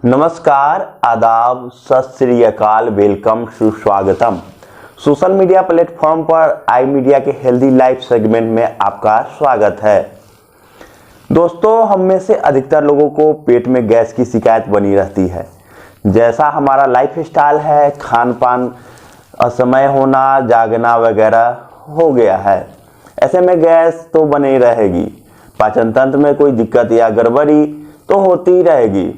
नमस्कार, आदाब, सत श्री अकाल, वेलकम, सुस्वागतम। सोशल मीडिया प्लेटफॉर्म पर आई मीडिया के हेल्दी लाइफ सेगमेंट में आपका स्वागत है। दोस्तों, हम में से अधिकतर लोगों को पेट में गैस की शिकायत बनी रहती है। जैसा हमारा लाइफ स्टाइल है, खान पान असमय होना, जागना वगैरह हो गया है, ऐसे में गैस तो बनी रहेगी। पाचन तंत्र में कोई दिक्कत या गड़बड़ी तो होती ही रहेगी।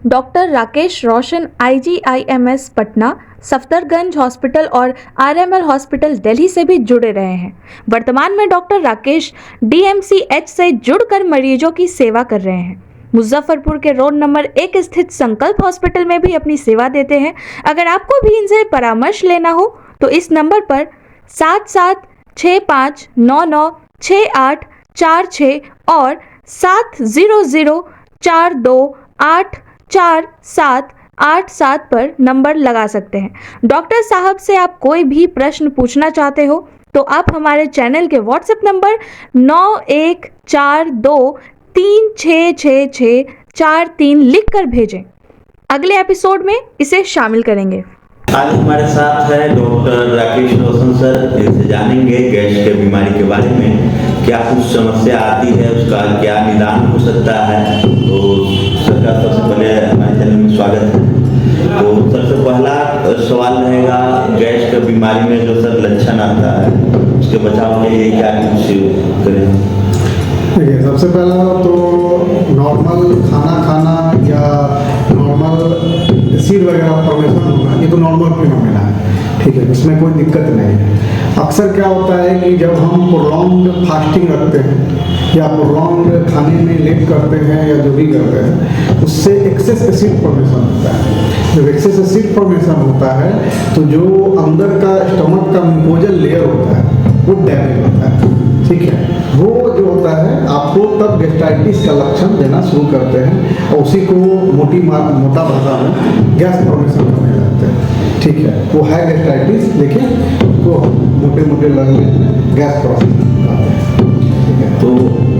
Doctor Rakesh Roshan IGIMS Patna, Safdarjung hospital और RML हॉस्पिटल दिल्ली से भी जुड़े रहे हैं। वर्तमान में डॉक्टर राकेश DMCH से जुड़कर मरीजों की सेवा कर रहे हैं। मुजफ्फरपुर के रोड नंबर 1 स्थित संकल्प हॉस्पिटल में भी अपनी सेवा देते हैं। अगर आपको भी इनसे परामर्श लेना हो तो इस नंबर पर 7765996846 और 70042848787 पर नंबर लगा सकते हैं। डॉक्टर साहब से आप कोई भी प्रश्न पूछना चाहते हो तो आप हमारे चैनल के व्हाट्सएप नंबर 9142366643 लिखकर भेजें। अगले एपिसोड में इसे शामिल करेंगे। आज हमारे साथ है डॉक्टर राकेश रोशन सर। इनसे जानेंगे गैस के बीमारी के बारे में, क्या कुछ समस्या आती है, उसका क्या निदान हो सकता है। तो सर का सबसे पहले हमारे चैनल में स्वागत है। तो सबसे पहला सवाल रहेगा, गैस के बीमारी में जो सर लक्षण आता है उसके बचाव के लिए क्या कुछ करें। देखिए, सबसे पहला तो नॉर्मल खाना खाना या नॉर्मल एसिड वगैरह फॉर्मेशन होना, ये तो नॉर्मल फिनोमेना है, ठीक है, इसमें कोई दिक्कत नहीं है। अक्सर क्या होता है कि जब हम प्रोलॉन्ग फास्टिंग रखते हैं या प्रोलॉन्ग खाने में लेट करते हैं या जो भी करते हैं, उससे एक्सेस एसिड फॉर्मेशन होता है। जब एक्सेस एसिड फॉर्मेशन होता है तो जो अंदर का स्टमक का म्यूकोजल लेयर होता है वो डैमेज होता है, ठीक है। वो जो होता है आपको तब गैस्ट्राइटिस का लक्षण देना शुरू करते हैं और उसी को मोटा भाषा में गैस फॉर्मेशन करने लगते हैं, ठीक है। वो है गैस्ट्राइटिस, लेकिन उसको मोटे लगे गैस फॉर्मेशन कहते हैं, ठीक है। तो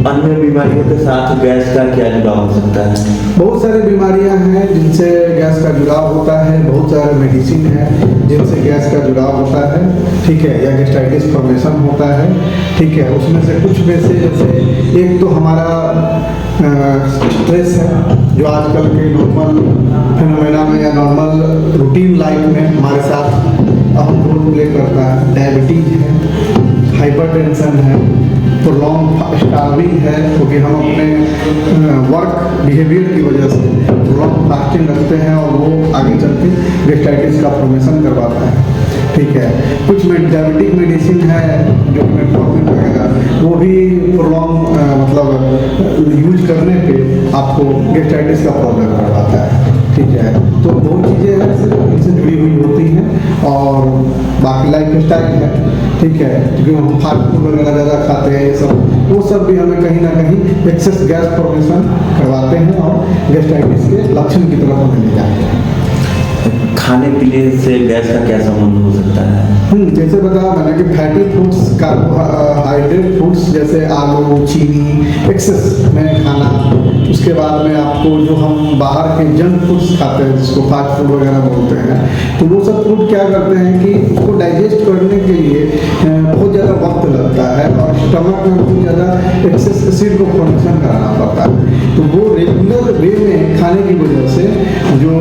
अन्य बीमारियों के साथ गैस का क्या जुड़ाव हो सकता है। बहुत सारी बीमारियां हैं जिनसे गैस का जुड़ाव होता है, बहुत सारे मेडिसिन हैं जिनसे गैस का जुड़ाव होता है, ठीक है, या गैस्ट्राइटिस फॉर्मेशन होता है, ठीक है। उसमें से कुछ में से जैसे एक तो हमारा स्ट्रेस है, जो आजकल के नॉर्मल फिनोमेना में या नॉर्मल रूटीन लाइफ में हमारे साथ अहम रोल प्ले करता है। डायबिटीज है, हाइपरटेंशन है, प्रोलॉन्ग स्टार्विंग है, क्योंकि हम अपने वर्क बिहेवियर की वजह से प्रोलॉन्ग फास्टिंग रखते हैं और वो आगे चल के गैस्ट्राइटिस का फॉर्मेशन करवाता है, ठीक है। कुछ डायबिटिक मेडिसिन है जो मेटफॉर्मिन वगैरह, वो भी प्रोलॉन्ग मतलब यूज करने पे आपको गैस्ट्राइटिस का प्रॉब्लम करवाता है, ठीक है। तो बहुत चीज़ें हैं इनसे जुड़ी हुई होती हैं और बाकी लाइफ स्टाइल है, ठीक है, क्योंकि हम फास्ट फूड वगैरह ज़्यादा खाते हैं, ये सब वो सब भी हमें कहीं ना कहीं एक्सेस गैस फॉर्मेशन करवाते हैं और गैस्ट्राइटिस के लक्षण की तरफ हमें ले जाते हैं। खाने पीने से गैस का क्या संबंध हो सकता है। जैसे बताया मैंने कि फैटी फूड्स, कार्बोहाइड्रेट फूड्स जैसे आलू, चीनी एक्सेस में खाना, उसके बाद में आपको जो हम बाहर के जंक फूड्स खाते हैं जिसको फास्ट फूड वगैरह बोलते हैं, तो वो सब फूड क्या करते हैं कि उसको डाइजेस्ट करने के लिए बहुत ज़्यादा वक्त लगता है और स्टमक में बहुत ज़्यादा एक्सेस एसिड को फॉर्मेशन कराना पड़ता है। तो वो रेगुलर वे में खाने की वजह से जो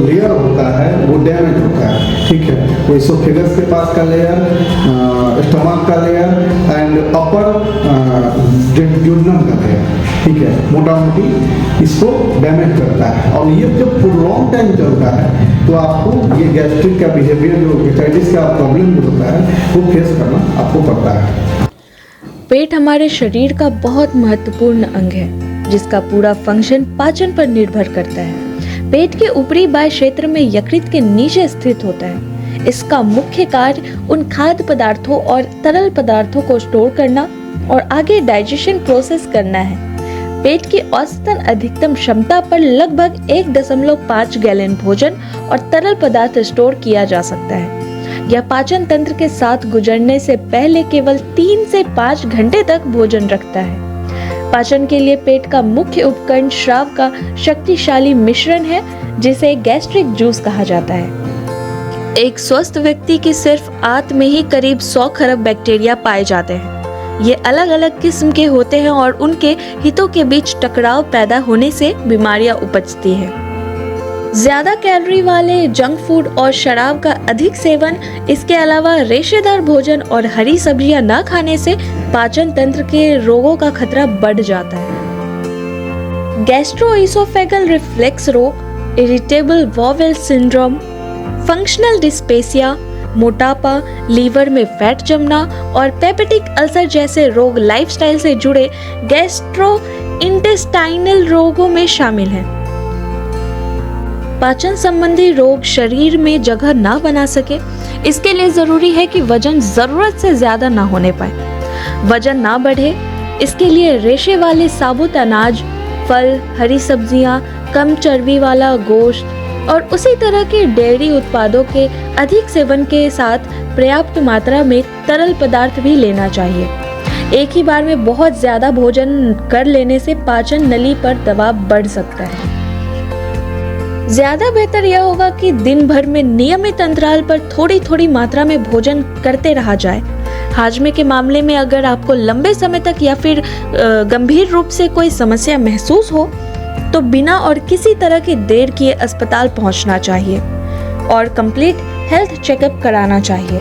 लेयर होता है वो डैमेज होता है, ठीक है। वो इसोफेगस के पास का लेयर, स्टमक का लेयर एंड अपर ड्यूडेनम का लेयर, ठीक है, मोटा मोटी इसको डैमेज करता है। और ये जब लॉन्ग टाइम चलता है तो आपको ये गैस्ट्रिक का बिहेवियर, जो गैस्ट्राइटिस का प्रॉब्लम जो होता है वो फेस करना आपको पड़ता है। पेट हमारे शरीर का बहुत महत्वपूर्ण अंग है, जिसका पूरा फंक्शन पाचन पर निर्भर करता है। पेट के ऊपरी बाह्य क्षेत्र में यकृत के नीचे स्थित होता है। इसका मुख्य कार्य उन खाद्य पदार्थों और तरल पदार्थों को स्टोर करना और आगे डाइजेशन प्रोसेस करना है। पेट की औसतन अधिकतम क्षमता पर लगभग 1.5 गैलन भोजन और तरल पदार्थ स्टोर किया जा सकता है। यह पाचन तंत्र के साथ गुजरने से पहले केवल 3 से 5 घंटे तक भोजन रखता है। पाचन के लिए पेट का मुख्य उपकरण स्राव का शक्तिशाली मिश्रण है जिसे गैस्ट्रिक जूस कहा जाता है। एक स्वस्थ व्यक्ति की सिर्फ आंत में ही करीब 100 खरब बैक्टीरिया पाए जाते हैं। ये अलग अलग किस्म के होते हैं और उनके हितों के बीच टकराव पैदा होने से बीमारियां उपजती हैं। ज्यादा कैलोरी वाले जंक फूड और शराब का अधिक सेवन, इसके अलावा रेशेदार भोजन और हरी सब्जियां न खाने से पाचन तंत्र के रोगों का खतरा बढ़ जाता है। गैस्ट्रोइसोफेगल रिफ्लेक्स रोग, इरिटेबल बॉवेल सिंड्रोम, फंक्शनल डिस्पेसिया, मोटापा, लीवर में फैट जमना और पेपेटिक अल्सर जैसे रोग लाइफस्टाइल से जुड़े गैस्ट्रोइंटेस्टाइनल रोगों में शामिल हैं। पाचन संबंधी रोग शरीर में जगह ना बना सके, इसके लिए जरूरी है कि वजन जरूरत से ज्यादा ना होने पाए। वजन ना बढ़े, इसके लिए रेशे वाले साबुत अनाज, फल, हरी सब्जियां, कम चर्बी वाला गोश्त और उसी तरह के डेयरी उत्पादों के अधिक सेवन के साथ पर्याप्त मात्रा में तरल पदार्थ भी लेना चाहिए। एक ही बार में बहुत ज्यादा भोजन कर लेने से पाचन नली पर दबाव बढ़ सकता है। ज्यादा बेहतर यह होगा कि दिन भर में नियमित अंतराल पर थोड़ी थोड़ी मात्रा में भोजन करते रहा जाए। हाजमे के मामले में अगर आपको लंबे समय तक या फिर गंभीर रूप से कोई समस्या महसूस हो तो बिना और किसी तरह की देर किए अस्पताल पहुंचना चाहिए और कंप्लीट हेल्थ चेकअप कराना चाहिए।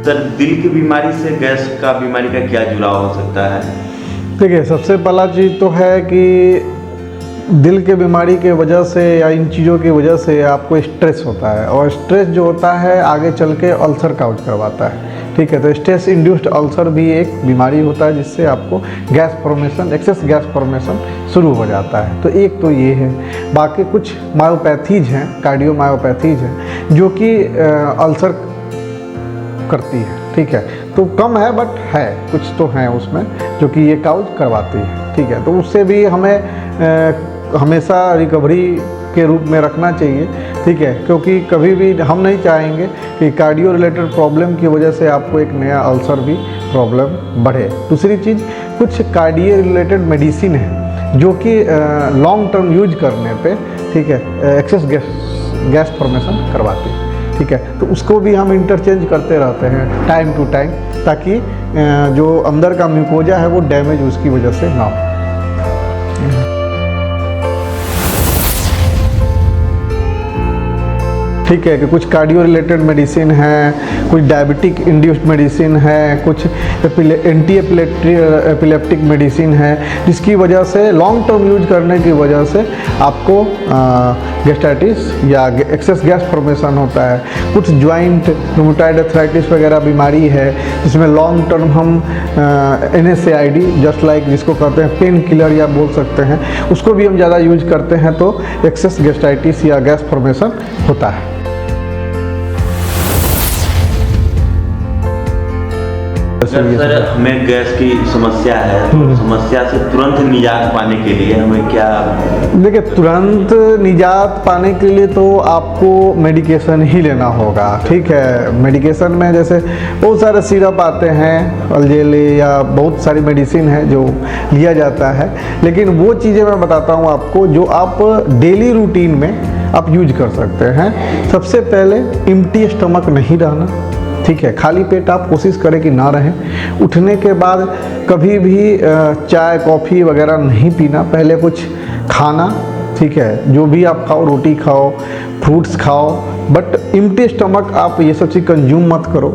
सर, दिल की बीमारी से गैस का बीमारी का क्या जुड़ाव हो सकता है? देखिए, सबसे पहला चीज़ तो है कि दिल के बीमारी के वजह से या इन चीज़ों की वजह से आपको स्ट्रेस होता है और स्ट्रेस जो होता है आगे चल के अल्सर काउज करवाता है। ठीक है, तो स्ट्रेस इंड्यूस्ड अल्सर भी एक बीमारी होता है जिससे आपको gas formation, excess gas formation शुरू हो जाता है। तो एक तो ये है। बाकी कुछ मायोपैथीज हैं, कार्डियोमायोपैथीज हैं जो कि अल्सर करती है। ठीक है, तो कम है बट है, कुछ तो है उसमें जो कि ये काउज करवाती है। ठीक है, तो उससे भी हमें हमेशा रिकवरी के रूप में रखना चाहिए। ठीक है, क्योंकि कभी भी हम नहीं चाहेंगे कि कार्डियो रिलेटेड प्रॉब्लम की वजह से आपको एक नया अल्सर भी प्रॉब्लम बढ़े। दूसरी चीज़, कुछ कार्डियो रिलेटेड मेडिसिन है जो कि लॉन्ग टर्म यूज करने पे, ठीक है, एक्सेस गैस फॉर्मेशन करवाती है। ठीक है, तो उसको भी हम इंटरचेंज करते रहते हैं टाइम टू टाइम, ताकि जो अंदर का म्यूकोजा है वो डैमेज उसकी वजह से ना हो। ठीक है, कि कुछ कार्डियो रिलेटेड मेडिसिन है, कुछ डायबिटिक इंड्यूस्ड मेडिसिन है, कुछ एंटी एपिलेप्टिक मेडिसिन है जिसकी वजह से लॉन्ग टर्म यूज करने की वजह से आपको गैस्ट्राइटिस या एक्सेस गैस फॉर्मेशन होता है। कुछ ज्वाइंट रूमेटॉइड आर्थराइटिस वगैरह बीमारी है जिसमें लॉन्ग टर्म हम NSAID जस्ट लाइक जिसको कहते हैं पेन किलर या बोल सकते हैं, उसको भी हम ज़्यादा यूज करते हैं तो एक्सेस गैस्ट्राइटिस या गैस फॉर्मेशन होता है। सर, हमें गैस की समस्या है, तो समस्या से तुरंत निजात पाने के लिए हमें क्या? देखिए, तुरंत निजात पाने के लिए तो आपको मेडिकेशन ही लेना होगा। ठीक है, मेडिकेशन में जैसे बहुत सारे सिरप आते हैं, अल्जेले या बहुत सारी मेडिसिन है जो लिया जाता है, लेकिन वो चीज़ें मैं बताता हूँ आपको जो आप डेली रूटीन में आप यूज कर सकते हैं। सबसे पहले एम्प्टी स्टमक नहीं रहना। ठीक है, खाली पेट आप कोशिश करें कि ना रहें। उठने के बाद कभी भी चाय कॉफ़ी वगैरह नहीं पीना, पहले कुछ खाना। ठीक है, जो भी आप खाओ, रोटी खाओ, फ्रूट्स खाओ, बट एम्प्टी स्टमक आप ये सब चीज़ कंज्यूम मत करो।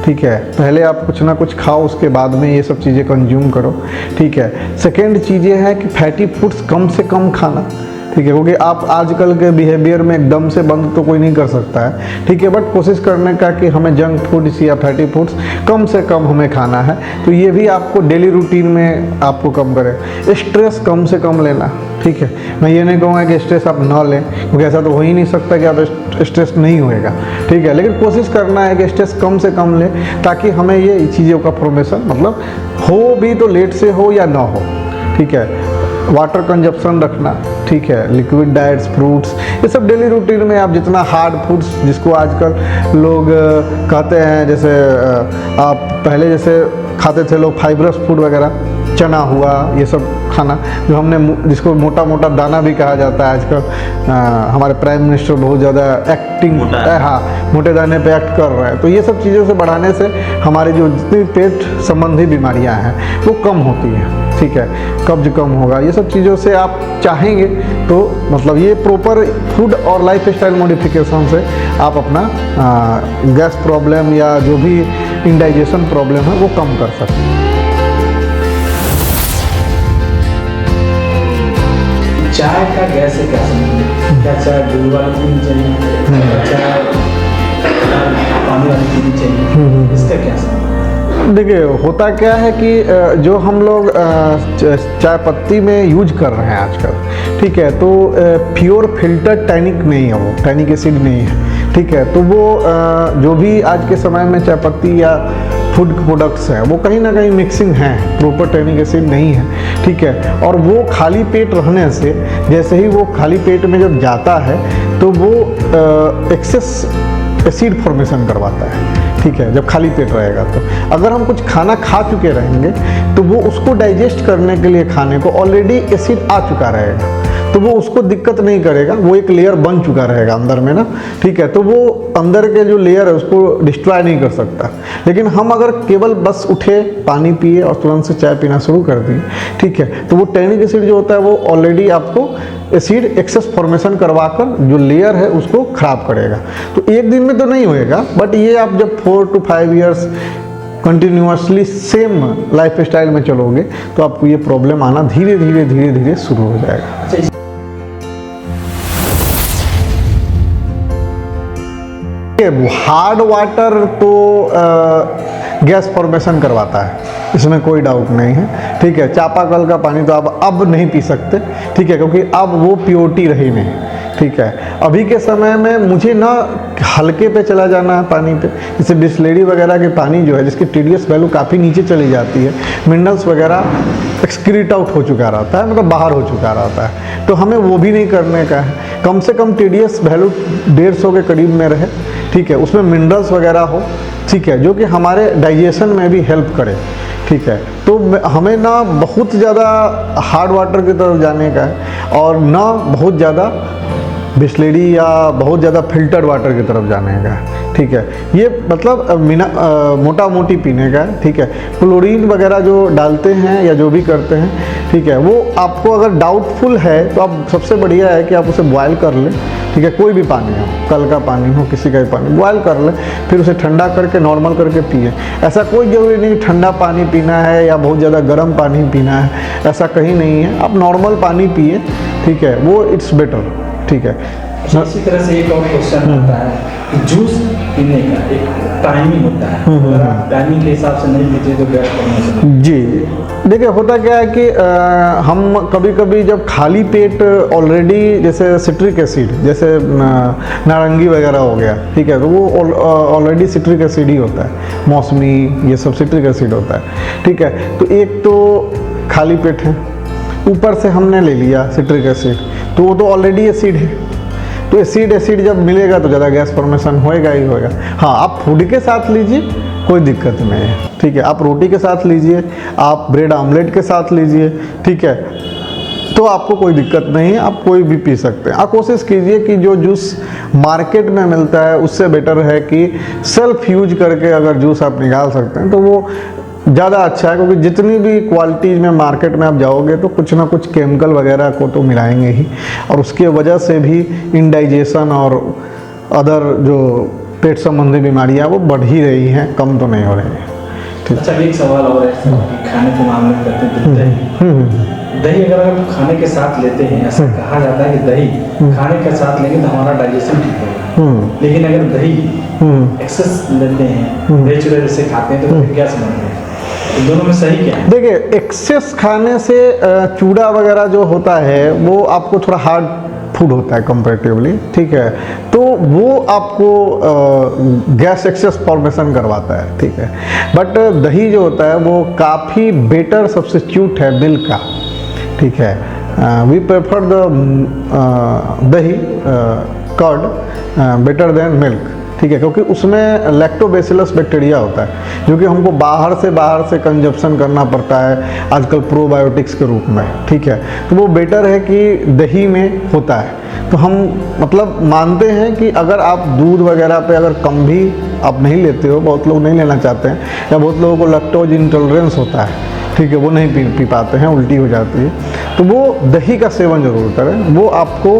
ठीक है, पहले आप कुछ ना कुछ खाओ, उसके बाद में ये सब चीज़ें कंज्यूम करो। ठीक है, सेकेंड चीज़ें हैं कि फैटी फूड्स कम से कम खाना। ठीक है, क्योंकि आप आजकल के बिहेवियर में एकदम से बंद तो कोई नहीं कर सकता है, ठीक है, बट कोशिश करने का कि हमें जंक फूड्स या फैटी फूड्स कम से कम हमें खाना है। तो ये भी आपको डेली रूटीन में आपको कम करे। स्ट्रेस कम से कम लेना, ठीक है, मैं ये नहीं कहूँगा कि स्ट्रेस आप ना लें, क्योंकि ऐसा तो हो ही नहीं सकता कि आप स्ट्रेस नहीं होएगा, ठीक है, लेकिन कोशिश करना है कि स्ट्रेस कम से कम लें, ताकि हमें ये चीज़ों का फॉर्मेशन मतलब हो भी तो लेट से हो या ना हो, ठीक है। वाटर कंजप्शन रखना, ठीक है, लिक्विड डाइट्स, फ्रूट्स, ये सब डेली रूटीन में आप जितना हार्ड फूड्स जिसको आजकल लोग कहते हैं, जैसे आप पहले जैसे खाते थे लोग फाइब्रस फूड वगैरह, चना हुआ, ये सब खाना जो हमने जिसको मोटा मोटा दाना भी कहा जाता है आजकल। हमारे प्राइम मिनिस्टर बहुत ज़्यादा एक्टिंग, हाँ, मोटे दाने पे एक्ट कर रहा है। तो ये सब चीज़ों से बढ़ाने से हमारी जो जितनी पेट संबंधी बीमारियां हैं वो कम होती हैं, ठीक है, कब्ज कम होगा। ये सब चीज़ों से आप चाहेंगे तो मतलब ये प्रॉपर फूड और लाइफ स्टाइल मॉडिफिकेशन से आप अपना गैस प्रॉब्लम या जो भी इंडाइजेशन प्रॉब्लम है वो कम कर सकते हैं। चाय का गैस से क्या संबंध है? क्या चाय दूध वाली पीनी चाहिए, चाय पानी वाली पीनी चाहिए, इसका क्या संबंध? देखिए, होता क्या है कि जो हम लोग चाय पत्ती में यूज कर रहे हैं आजकल, ठीक है, तो प्योर फिल्टर टैनिक नहीं है, वो टैनिक एसिड नहीं है, ठीक है, तो वो जो भी आज के समय में चाय पत्ती या फूड प्रोडक्ट्स हैं वो कहीं ना कहीं मिक्सिंग हैं, प्रॉपर टैनिक एसिड नहीं है, ठीक है, और वो खाली पेट रहने से जैसे ही वो खाली पेट में जब जाता है तो वो एक्सेस एसिड फॉर्मेशन करवाता है, ठीक है, जब खाली पेट रहेगा। तो अगर हम कुछ खाना खा चुके रहेंगे तो वो उसको डाइजेस्ट करने के लिए खाने को ऑलरेडी एसिड आ चुका रहेगा, तो वो उसको दिक्कत नहीं करेगा, वो एक लेयर बन चुका रहेगा अंदर में ना, ठीक है, तो वो अंदर के जो लेयर है उसको डिस्ट्रॉय नहीं कर सकता। लेकिन हम अगर केवल बस उठे, पानी पिए और तुरंत से चाय पीना शुरू कर दिए, ठीक है, तो वो टैनिक एसिड जो होता है वो ऑलरेडी आपको एसिड एक्सेस फॉर्मेशन करवाकर जो लेयर है उसको खराब करेगा। तो एक दिन में तो नहीं होएगा, बट ये आप जब 4 to 5 years continuously same life style में चलोगे तो आपको ये प्रॉब्लम आना धीरे धीरे धीरे धीरे शुरू हो जाएगा। हार्ड वाटर तो गैस फॉर्मेशन करवाता है, इसमें कोई डाउट नहीं है, ठीक है। चापाकल का पानी तो आप अब नहीं पी सकते, ठीक है, क्योंकि अब वो प्योरिटी रही नहीं, ठीक है। अभी के समय में मुझे ना हल्के पे चला जाना है पानी पे, जैसे बिस्लेरी वगैरह के पानी जो है जिसकी TDS वैल्यू काफ़ी नीचे चली जाती है, मिनरल्स वगैरह एक्सक्रीट आउट हो चुका रहता है, मतलब बाहर हो चुका रहता है, तो हमें वो भी नहीं करने का है। कम से कम TDS वैल्यू 150 के करीब में रहे, ठीक है, उसमें मिनरल्स वगैरह हो, ठीक है, जो कि हमारे डाइजेशन में भी हेल्प करे, ठीक है। तो हमें ना बहुत ज़्यादा हार्ड वाटर की तरफ जाने का है और ना बहुत ज़्यादा बिस्लेरी या बहुत ज़्यादा फिल्टर्ड वाटर की तरफ जाने का है, ठीक है। ये मतलब मोटा मोटी पीने का है, ठीक है। क्लोरीन वगैरह जो डालते हैं या जो भी करते हैं, ठीक है, वो आपको अगर डाउटफुल है तो आप सबसे बढ़िया है कि आप उसे बॉयल कर लें, ठीक है, कोई भी पानी हो, कल का पानी हो, किसी का भी पानी बॉयल कर लें, फिर उसे ठंडा करके नॉर्मल करके पिए। ऐसा कोई ज़रूरी नहीं ठंडा पानी पीना है या बहुत ज़्यादा गर्म पानी पीना है, ऐसा कहीं नहीं है, आप नॉर्मल पानी पिए, ठीक है, वो इट्स बेटर, ठीक है। इसी तरह से एक और क्वेश्चन आता है कि जूस पीने का एक टाइमिंग होता है, अगर आप टाइमिंग के हिसाब से नहीं पीते तो गैस फॉर्मेशन। जी, देखिए, होता क्या है कि हम कभी कभी जब खाली पेट ऑलरेडी जैसे सिट्रिक एसिड, जैसे नारंगी वगैरह हो गया, ठीक है, तो वो ऑलरेडी सिट्रिक एसिड ही होता है, मौसमी, ये सब सिट्रिक एसिड होता है, ठीक है। तो एक तो खाली पेट है, ऊपर से हमने ले लिया सिट्रिक एसिड, तो वो तो ऑलरेडी एसिड है, तो एसिड जब मिलेगा तो ज़्यादा गैस फॉर्मेशन होएगा ही होएगा। हाँ, आप फूड के साथ लीजिए, कोई दिक्कत नहीं है, ठीक है, आप रोटी के साथ लीजिए, आप ब्रेड आमलेट के साथ लीजिए, ठीक है, तो आपको कोई दिक्कत नहीं है, आप कोई भी पी सकते हैं। आप कोशिश कीजिए कि जो जूस मार्केट में मिलता है उससे बेटर है कि सेल्फ यूज करके अगर जूस आप निकाल सकते हैं तो वो ज़्यादा अच्छा है, क्योंकि जितनी भी क्वालिटीज़ में मार्केट में आप जाओगे तो कुछ ना कुछ केमिकल वगैरह को तो मिलाएंगे ही, और उसके वजह से भी इंडाइजेशन और अदर जो पेट संबंधी बीमारियां वो बढ़ ही रही हैं, कम तो नहीं हो रही हैं। अच्छा, एक सवाल और है कि खाने के मामले में करते हैं दही अगर हम खाने के साथ लेते हैं, ऐसा कहा जाता है कि दही खाने के साथ लेंगे तो हमारा डाइजेशन ठीक होगा, लेकिन अगर दही एक्सेस लेते हैं, दही चूड़ा जैसे खाते हैं तो गैस बनता है, तो दोनों में सही क्या है? देखिए, एक्सेस खाने से चूड़ा वगैरह जो होता है वो आपको थोड़ा हार्ड फूड होता है कंपैरेटिवली, ठीक है, तो वो आपको गैस एक्सेस फॉर्मेशन करवाता है, ठीक है। बट दही जो होता है वो काफ़ी बेटर सब्स्टिट्यूट है मिल्क का, ठीक है। वी प्रेफर द दही कर्ड बेटर देन मिल्क, ठीक है, क्योंकि उसमें लैक्टोबैसिलस बैक्टीरिया होता है जो कि हमको बाहर से कंजप्शन करना पड़ता है आजकल प्रोबायोटिक्स के रूप में, ठीक है। तो वो बेटर है कि दही में होता है। तो हम मतलब मानते हैं कि अगर आप दूध वगैरह पे अगर कम भी आप नहीं लेते हो, बहुत लोग नहीं लेना चाहते हैं, या बहुत लोगों को लैक्टोज इंटॉलरेंस होता है, ठीक है, वो नहीं पी पाते हैं, उल्टी हो जाती है, तो वो दही का सेवन जरूर करें। वो आपको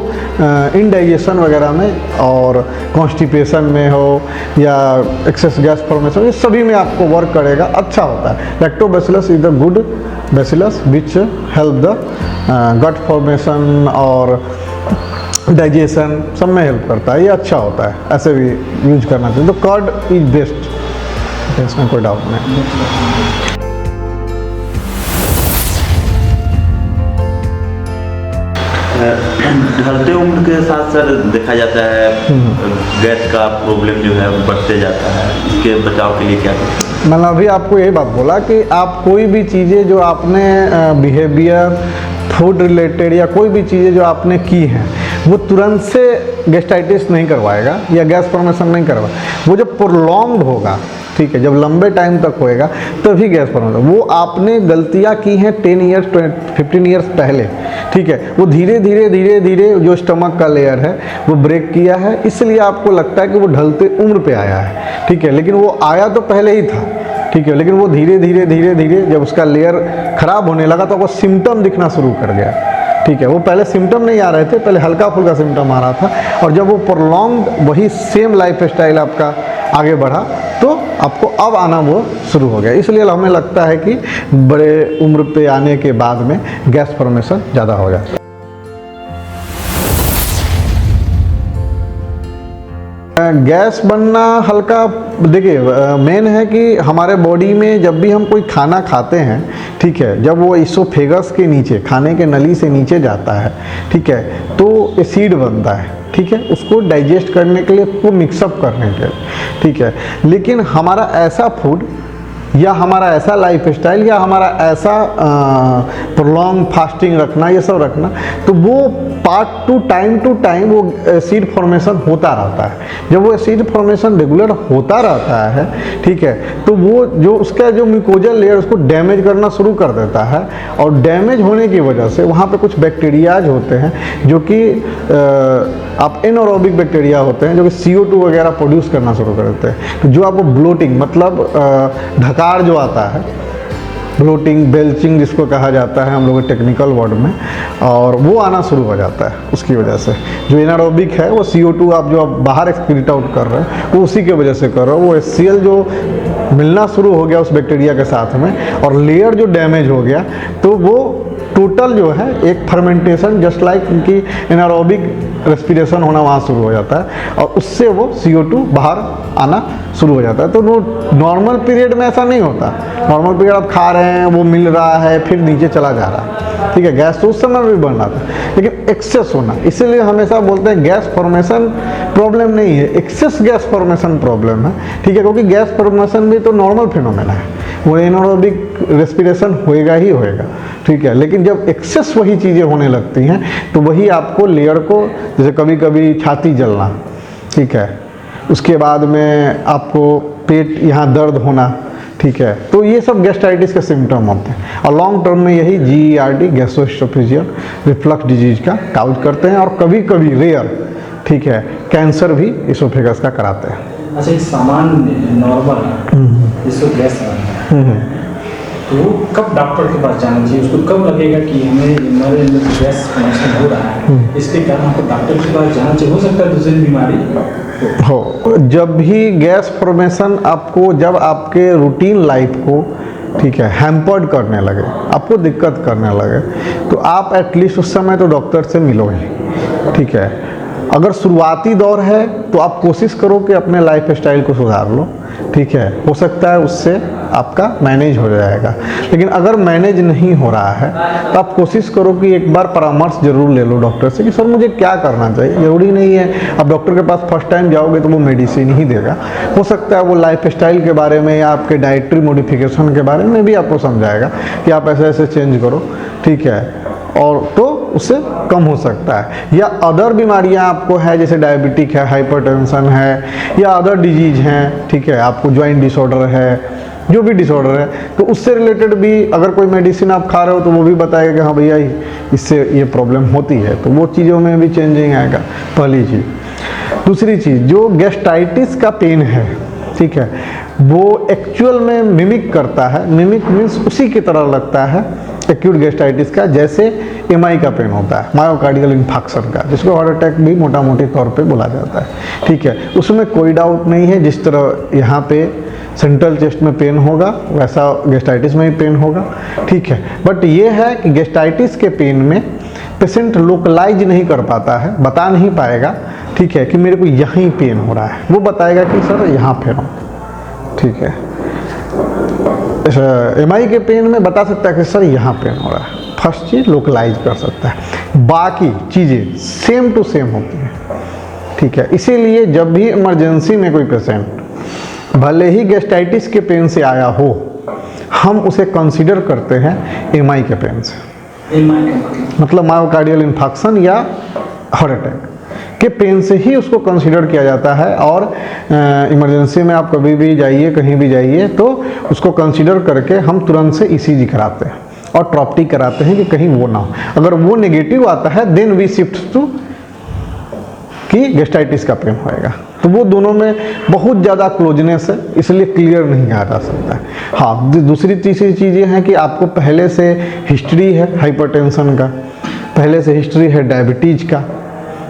इनडाइजेशन वगैरह में और कॉन्स्टिपेशन में हो या एक्सेस गैस फॉर्मेशन, ये सभी में आपको वर्क करेगा, अच्छा होता है। Lactobacillus is the good bacillus which help the gut formation और डाइजेशन, सब में हेल्प करता है, ये अच्छा होता है, ऐसे भी यूज करना चाहिए। तो कर्ड इज बेस्ट, इसमें कोई डाउट नहीं। ढलते उम्र के साथ सर देखा जाता है गैस का प्रॉब्लम जो है वो बढ़ते जाता है, इसके बचाव के लिए क्या करें? मैंने अभी आपको यही बात बोला कि आप कोई भी चीज़ें जो आपने बिहेवियर, फूड रिलेटेड या कोई भी चीज़ें जो आपने की हैं वो तुरंत से गैस्ट्राइटिस नहीं करवाएगा या गैस फॉर्मेशन नहीं करवाएगा। वो जब प्रोलॉन्ग्ड होगा, ठीक है, जब लंबे टाइम तक होएगा तभी गैस फॉर्मेशन। वो आपने गलतियाँ की हैं 10 ईयर्स 15 ईयर्स पहले, ठीक है, वो धीरे धीरे जो स्टमक का लेयर है वो ब्रेक किया है, इसलिए आपको लगता है कि वो ढलते उम्र पे आया है, ठीक है, लेकिन वो आया तो पहले ही था, ठीक है, लेकिन वो धीरे धीरे जब उसका लेयर खराब होने लगा तो वो सिम्टम दिखना शुरू कर गया, ठीक है। वो पहले सिम्टम नहीं आ रहे थे, पहले हल्का फुल्का सिम्टम आ रहा था, और जब वो प्रोलॉन्ग्ड वही सेम लाइफ स्टाइल आपका आगे बढ़ा तो आपको अब आना वो शुरू हो गया। इसलिए हमें लगता है कि बड़े उम्र पे आने के बाद में गैस फॉर्मेशन ज़्यादा हो जाता है। गैस बनना हल्का, देखिए मेन है कि हमारे बॉडी में जब भी हम कोई खाना खाते हैं, ठीक है, जब वो इसोफेगस के नीचे, खाने के नली से नीचे जाता है, ठीक है, तो एसिड बनता है, ठीक है, उसको डाइजेस्ट करने के लिए, उसको मिक्सअप करने के लिए, ठीक है। लेकिन हमारा ऐसा फूड या हमारा ऐसा लाइफ स्टाइल या हमारा ऐसा प्रोलॉन्ग फास्टिंग रखना, ये सब रखना, तो वो टू टाइम वो एसिड फॉर्मेशन होता रहता है। जब वो एसिड फॉर्मेशन रेगुलर होता रहता है, ठीक है, तो वो जो उसका जो म्यूकोजल लेयर उसको डैमेज करना शुरू कर देता है, और डैमेज होने की वजह से वहाँ पे कुछ बैक्टीरियाज होते हैं जो कि आप एनारोबिक बैक्टीरिया होते हैं जो कि CO2 वगैरह प्रोड्यूस करना शुरू कर देते हैं, तो जो आपको ब्लोटिंग मतलब ढकार जो आता है, ब्लोटिंग, बेल्चिंग जिसको कहा जाता है हम लोग टेक्निकल वर्ड में, और वो आना शुरू हो जाता है। उसकी वजह से जो एनारोबिक है वो CO2 आप जो आप बाहर एक्सक्रीट आउट कर रहे हैं वो उसी के वजह से कर रहे हो, वो HCl जो मिलना शुरू हो गया उस बैक्टीरिया के साथ में, और लेयर जो डैमेज हो गया, तो वो टोटल जो है एक फर्मेंटेशन जस्ट लाइक उनकी एनारोबिक रेस्पिरेशन होना वहाँ शुरू हो जाता है, और उससे वो CO2 बाहर आना शुरू हो जाता है। तो नॉर्मल पीरियड में ऐसा नहीं होता। नॉर्मल पीरियड आप खा रहे हैं, वो मिल रहा है, फिर नीचे चला जा रहा है, ठीक है, गैस तो उस समय भी बन रहा था, लेकिन एक्सेस होना, इसीलिए हमेशा बोलते हैं गैस फॉर्मेशन प्रॉब्लम नहीं है, एक्सेस गैस फॉर्मेशन प्रॉब्लम है, ठीक है, क्योंकि गैस फॉर्मेशन भी तो नॉर्मल फिनोमेना है, वो एनारोबिक रेस्पिरेशन होएगा ही होएगा, ठीक है, लेकिन जब एक्सेस वही चीज़ें होने लगती हैं तो वही आपको लेयर को, जैसे कभी कभी छाती जलना, ठीक है, उसके बाद में आपको पेट यहाँ दर्द होना, ठीक है, तो ये सब गैस्ट्राइटिस के सिम्टम होते हैं, और लॉन्ग टर्म में यही GERD गैस्ट्रोएसोफेजियल रिफ्लक्स डिजीज का काउज करते हैं, और कभी कभी रेयर, ठीक है, कैंसर भी इसोफेगस का कराते हैं। अच्छा, एक सामान्य नॉर्मल जिसको गैस तो वो कब डॉक्टर के पास जाना चाहिए, उसको कब लगेगा कि हमारे अंदर गैस फॉर्मेशन हो रहा है, इसके कारण हमको डॉक्टर के पास जाना चाहिए? हो सकता है दूसरी बीमारी हो। जब भी गैस फॉर्मेशन आपको, जब आपके रूटीन लाइफ को ठीक है, हैम्पर्ड करने लगे, आपको दिक्कत करने लगे, तो आप एटलीस्ट उस समय तो डॉक्टर से मिलो ही। ठीक है, अगर शुरुआती दौर है तो आप कोशिश करो कि अपने लाइफ स्टाइल को सुधार लो। ठीक है, हो सकता है उससे आपका मैनेज हो जाएगा। लेकिन अगर मैनेज नहीं हो रहा है तो आप कोशिश करो कि एक बार परामर्श जरूर ले लो डॉक्टर से कि सर मुझे क्या करना चाहिए। ज़रूरी नहीं है आप डॉक्टर के पास फर्स्ट टाइम जाओगे तो वो मेडिसिन ही देगा, हो सकता है वो लाइफ स्टाइल के बारे में या आपके डाइटरी मॉडिफिकेशन के बारे में भी आपको समझाएगा कि आप ऐसे ऐसे चेंज करो। ठीक है, और तो उससे कम हो सकता है। या अदर बीमारियां आपको है, जैसे डायबिटिक है, हाइपरटेंशन है या अदर डिजीज हैं, ठीक है, आपको ज्वाइंट डिसऑर्डर है, जो भी डिसऑर्डर है, तो उससे रिलेटेड भी अगर कोई मेडिसिन आप खा रहे हो तो वो भी बताएगा कि हाँ भैया इससे ये प्रॉब्लम होती है, तो वो चीज़ों में भी चेंजिंग आएगा, पहली चीज़। दूसरी चीज़, जो गैस्ट्राइटिस का पेन है, ठीक है, वो एक्चुअल में मिमिक करता है। मिमिक मीन्स उसी की तरह लगता है एक्यूट गैस्ट्राइटिस का, जैसे एमआई का पेन होता है, मायोकार्डियल इंफार्क्शन का, जिसको हार्ट अटैक भी मोटा मोटी तौर पे बोला जाता है। ठीक है, उसमें कोई डाउट नहीं है, जिस तरह यहाँ पे सेंट्रल चेस्ट में पेन होगा वैसा गैस्ट्राइटिस में भी पेन होगा। ठीक है, बट ये है कि गैस्ट्राइटिस के पेन में पेशेंट लोकलाइज नहीं कर पाता है, बता नहीं पाएगा, ठीक है, कि मेरे को यहीं पेन हो रहा है, वो बताएगा कि सर यहाँ पेन हो। ठीक है, एमआई के पेन में बता सकता है कि सर यहाँ पेन हो रहा है, फर्स्ट चीज लोकलाइज कर सकता है, बाकी चीज़ें सेम टू सेम होती हैं। ठीक है, इसीलिए जब भी इमरजेंसी में कोई पेशेंट भले ही गैस्ट्राइटिस के पेन से आया हो, हम उसे कंसीडर करते हैं एमआई के पेन से, मतलब मायोकार्डियल इंफार्क्शन या हार्ट अटैक के पेन से ही उसको कंसीडर किया जाता है। और इमरजेंसी में आप कभी भी जाइए, कहीं भी जाइए, तो उसको कंसीडर करके हम तुरंत से ईसीजी कराते हैं और ट्रॉप्टी कराते हैं कि कहीं वो ना हो। अगर वो नेगेटिव आता है देन वी शिफ्ट टू कि गैस्ट्राइटिस का पेन होएगा। तो वो दोनों में बहुत ज़्यादा क्लोजनेस है, इसलिए क्लियर नहीं कहा जा सकता है। हाँ, दूसरी तीसरी चीज़ें हैं कि आपको पहले से हिस्ट्री है हाइपरटेंशन का, पहले से हिस्ट्री है डायबिटीज का,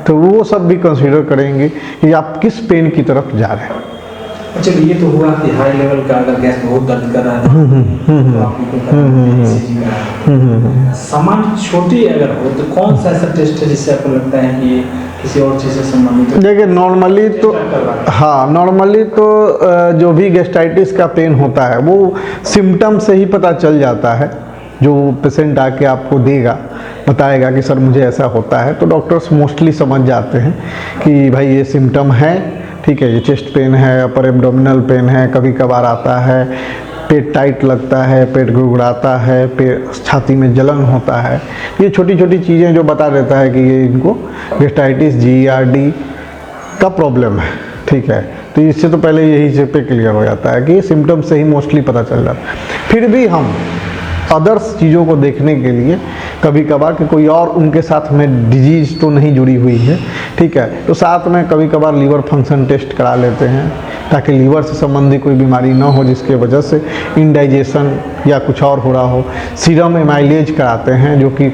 तो वो सब भी कंसीडर करेंगे कि आप किस पेन की तरफ जा रहे हैं। अच्छा, ये तो हुआ कि हाई लेवल का अगर गैस बहुत दर्द कर रहा है तो आपको ECG कराना। सामान्य छोटी अगर हो तो कौन सा ऐसा टेस्ट है जिससे आपको लगता है कि ये किसी और चीज़ से संबंधित है? देखिए नॉर्मली तो हाँ, नॉर्मली तो जो भी गैस्ट्राइटिस का पेन होता है वो सिम्टम से ही पता चल जाता है। जो पेशेंट आके आपको देगा, बताएगा कि सर मुझे ऐसा होता है, तो डॉक्टर्स मोस्टली समझ जाते हैं कि भाई ये सिम्टम है। ठीक है, ये चेस्ट पेन है, अपर एब्डोमिनल पेन है, कभी कभार आता है, पेट टाइट लगता है, पेट गुड़गुड़ाता है, पेट छाती में जलन होता है, ये छोटी छोटी चीज़ें जो बता देता है कि ये इनको गैस्ट्राइटिस GERD का प्रॉब्लम है। ठीक है, तो इससे तो पहले यही से पे क्लियर हो जाता है कि सिम्टम से ही मोस्टली पता चल जाता है। फिर भी हम अदर्स चीज़ों को देखने के लिए कभी कभार कि कोई और उनके साथ में डिजीज तो नहीं जुड़ी हुई है, ठीक है, तो साथ में कभी कभार लीवर फंक्शन टेस्ट करा लेते हैं ताकि लीवर से संबंधित कोई बीमारी ना हो जिसके वजह से इंडाइजेशन या कुछ और हो रहा हो। सीरम एमाइलेज कराते हैं जो कि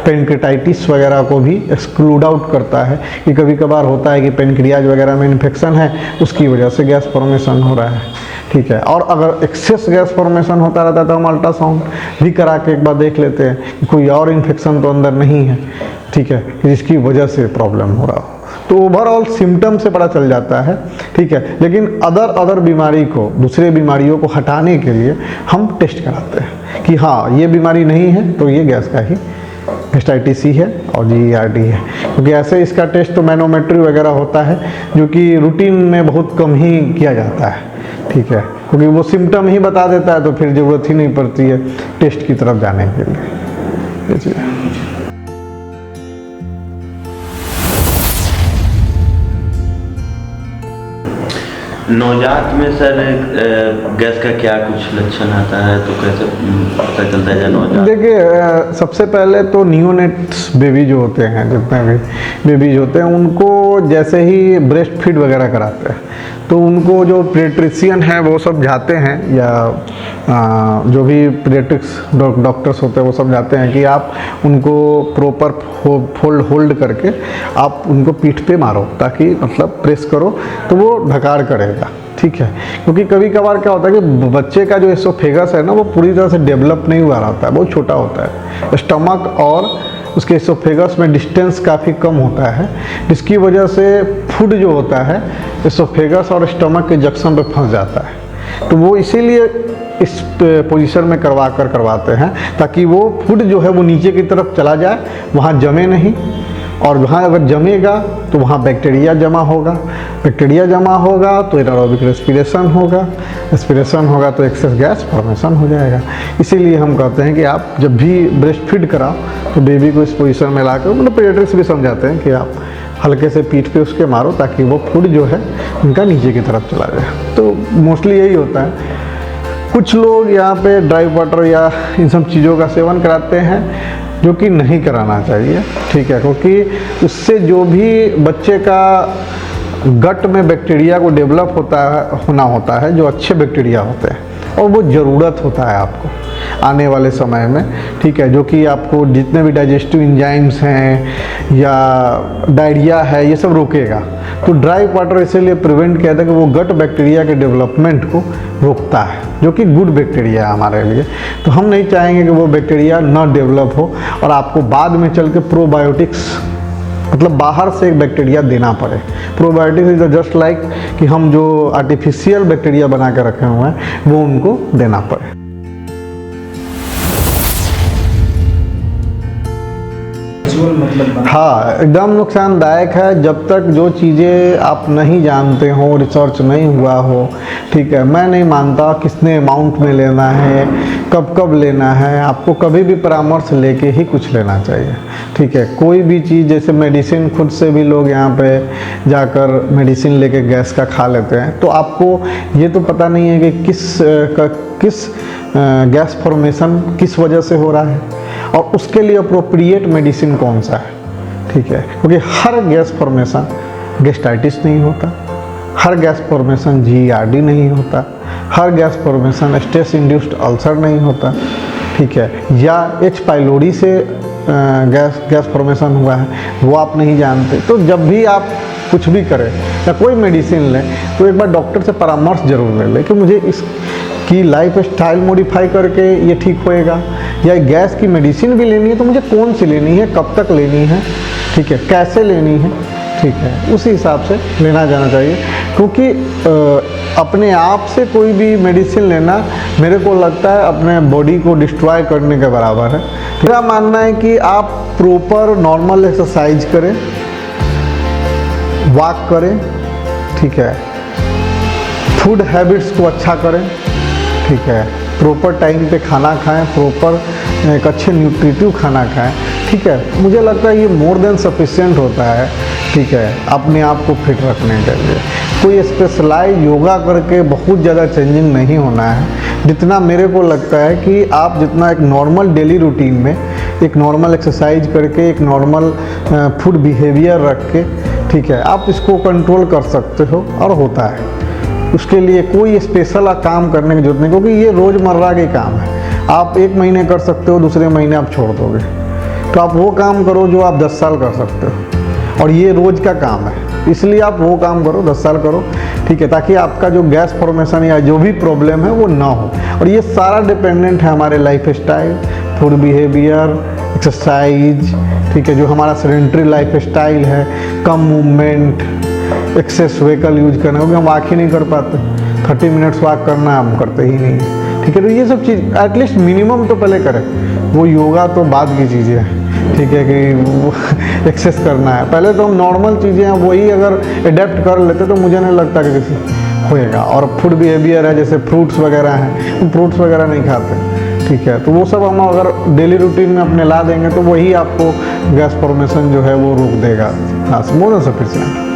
पेनक्रेटाइटिस वगैरह को भी एक्सक्लूड आउट करता है कि कभी कभार होता है कि पेनक्रियाज वगैरह में इन्फेक्शन है, उसकी वजह से गैस फॉर्मेशन हो रहा है। ठीक है, और अगर एक्सेस गैस फॉर्मेशन होता रहता है तो हम अल्ट्रासाउंड भी करा के एक बार देख लेते हैं कि कोई और इन्फेक्शन तो अंदर नहीं है, ठीक है, जिसकी वजह से प्रॉब्लम हो रहा हो। तो ओवरऑल सिम्टम से पता चल जाता है। ठीक है, लेकिन अदर बीमारी को, दूसरे बीमारियों को हटाने के लिए हम टेस्ट कराते हैं कि हाँ ये बीमारी नहीं है तो ये गैस का ही गैस्ट्राइटिस ही है और GERD है, क्योंकि ऐसे इसका टेस्ट तो मैनोमेट्री वगैरह होता है जो कि रूटीन में बहुत कम ही किया जाता है। ठीक है, क्योंकि वो सिम्टम ही बता देता है तो फिर ज़रूरत ही नहीं पड़ती है टेस्ट की तरफ जाने के लिए। नवजात में सर गैस का क्या कुछ लक्षण आता है, तो कैसे पता चलता है नवजात? देखिए सबसे पहले तो नियोनेट्स बेबी जो होते हैं, जितने भी बेबीज होते हैं, उनको जैसे ही ब्रेस्ट फीड वगैरह कराते हैं तो उनको जो पीडियाट्रिशियन है वो सब जाते हैं, या जो भी पीडियाट्रिक्स डॉक्टर्स होते हैं वो सब जाते हैं कि आप उनको प्रॉपर होल्ड करके आप उनको पीठ पे मारो, ताकि मतलब प्रेस करो तो वो ढकार करे जाएगा, ठीक है। क्योंकि कभी कभार क्या होता है कि बच्चे का जो एसोफेगस है ना वो पूरी तरह से डेवलप नहीं हुआ रहता है, बहुत छोटा होता है। स्टमक और उसके एसोफेगस में डिस्टेंस काफ़ी कम होता है, जिसकी वजह से फूड जो होता है एसोफेगस और स्टमक के जंक्शन पे फंस जाता है। तो वो इसीलिए इस पोजीशन में करवाते हैं ताकि वो फूड जो है वो नीचे की तरफ चला जाए, वहाँ जमे नहीं, और वहाँ अगर जमेगा तो वहाँ बैक्टीरिया जमा होगा, बैक्टीरिया जमा होगा तो एनारोबिक रेस्पिरेशन होगा तो एक्सेस गैस फॉर्मेशन हो जाएगा। इसीलिए हम कहते हैं कि आप जब भी ब्रेस्ट फीड कराओ तो बेबी को इस पोजीशन में लाकर, मतलब पीडियाट्रिक्स भी समझाते हैं कि आप हल्के से पीठ पे उसके मारो ताकि वो फूड जो है उनका नीचे की तरफ चला जाए। तो मोस्टली यही होता है। कुछ लोग यहाँ पे ड्राई वाटर या इन सब चीज़ों का सेवन कराते हैं जो कि नहीं कराना चाहिए, ठीक है। क्योंकि उससे जो भी बच्चे का गट में बैक्टीरिया को डेवलप होना होता है, जो अच्छे बैक्टीरिया होते हैं, और वो ज़रूरत होता है आपको आने वाले समय में, ठीक है। जो कि आपको जितने भी डाइजेस्टिव एंजाइम्स हैं या डायरिया है ये सब रोकेगा। तो ड्राई वाटर इसीलिए प्रिवेंट किया था कि वो गट बैक्टीरिया के डेवलपमेंट को रोकता है, जो कि गुड बैक्टीरिया है हमारे लिए। तो हम नहीं चाहेंगे कि वो बैक्टीरिया ना डेवलप हो और आपको बाद में चल के प्रोबायोटिक्स, मतलब बाहर से एक बैक्टीरिया देना पड़े। प्रोबायोटिक्स इज जस्ट लाइक कि हम जो आर्टिफिशियल बैक्टीरिया बना के रखे हुए हैं वो उनको देना पड़े। मतलब हाँ, एकदम नुकसानदायक है जब तक जो चीज़ें आप नहीं जानते हो, रिसर्च नहीं हुआ हो, ठीक है। मैं नहीं मानता कितने अमाउंट में लेना है, कब कब लेना है, आपको कभी भी परामर्श लेके ही कुछ लेना चाहिए, ठीक है। कोई भी चीज़, जैसे मेडिसिन, खुद से भी लोग यहाँ पे जाकर मेडिसिन लेके गैस का खा लेते हैं, तो आपको ये तो पता नहीं है कि किस गैस फॉर्मेशन किस वजह से हो रहा है और उसके लिए अप्रोप्रिएट मेडिसिन कौन सा है, ठीक है। क्योंकि हर गैस फॉर्मेशन गैस्ट्राइटिस नहीं होता, हर गैस फॉर्मेशन GERD नहीं होता, हर gas formation stress induced ulcer नहीं होता, ठीक है। या H. पाइलोरी से गैस फॉर्मेशन हुआ है, वो आप नहीं जानते। तो जब भी आप कुछ भी करें या कोई मेडिसिन लें तो एक बार डॉक्टर से परामर्श जरूर ले लें कि मुझे इसकी लाइफ स्टाइल मॉडिफाई करके ये ठीक होएगा, या गैस की मेडिसिन भी लेनी है तो मुझे कौन सी लेनी है, कब तक लेनी है, ठीक है, कैसे लेनी है, ठीक है। उसी हिसाब से लेना जाना चाहिए। क्योंकि अपने आप से कोई भी मेडिसिन लेना मेरे को लगता है अपने बॉडी को डिस्ट्रॉय करने के बराबर है। मेरा मानना है कि आप प्रॉपर नॉर्मल एक्सरसाइज करें, वॉक करें, ठीक है, फूड हैबिट्स को अच्छा करें, ठीक है, प्रॉपर टाइम पे खाना खाएं, प्रॉपर एक अच्छे न्यूट्रिटिव खाना खाएं, ठीक है। मुझे लगता है ये मोर देन सफिशिएंट होता है, ठीक है, अपने आप को फिट रखने के लिए। कोई स्पेशलाइज योगा करके बहुत ज़्यादा चेंजिंग नहीं होना है। जितना मेरे को लगता है कि आप जितना एक नॉर्मल डेली रूटीन में एक नॉर्मल एक्सरसाइज करके, एक नॉर्मल फूड बिहेवियर रख के, ठीक है, आप इसको कंट्रोल कर सकते हो और होता है। उसके लिए कोई स्पेशल काम करने की जरूरत नहीं, क्योंकि ये रोज़मर्रा के काम है। आप 1 महीने कर सकते हो, दूसरे महीने आप छोड़ दोगे। तो आप वो काम करो जो आप 10 साल कर सकते हो, और ये रोज़ का काम है, इसलिए आप वो काम करो, 10 साल करो, ठीक है, ताकि आपका जो गैस फॉर्मेशन या जो भी प्रॉब्लम है वो ना हो। और ये सारा डिपेंडेंट है हमारे life style, food behaviour, exercise, ठीक है, जो हमारा सेडेंटरी लाइफ स्टाइल है, कम मूवमेंट, एक्सेस व्हीकल यूज करना, क्योंकि हम वॉक ही नहीं कर पाते। 30 मिनट्स वॉक करना हम करते ही नहीं, ठीक है। तो ये सब चीज़ एटलीस्ट मिनिमम तो पहले करें, वो योगा तो बाद की चीज़ें हैं, ठीक है, कि वो एक्सेस करना है। पहले तो हम नॉर्मल चीज़ें हैं वही अगर एडेप्ट कर लेते तो मुझे नहीं लगता कि किसी होएगा। और फूड बिहेवियर है, जैसे फ्रूट्स वगैरह हैं, हम फ्रूट्स वगैरह नहीं खाते, ठीक है, तो वो सब हम अगर डेली रूटीन में अपने ला देंगे तो वही आपको गैस फॉर्मेशन जो है वो रोक देगा। हाँ, मोर देन सफिशिएंट।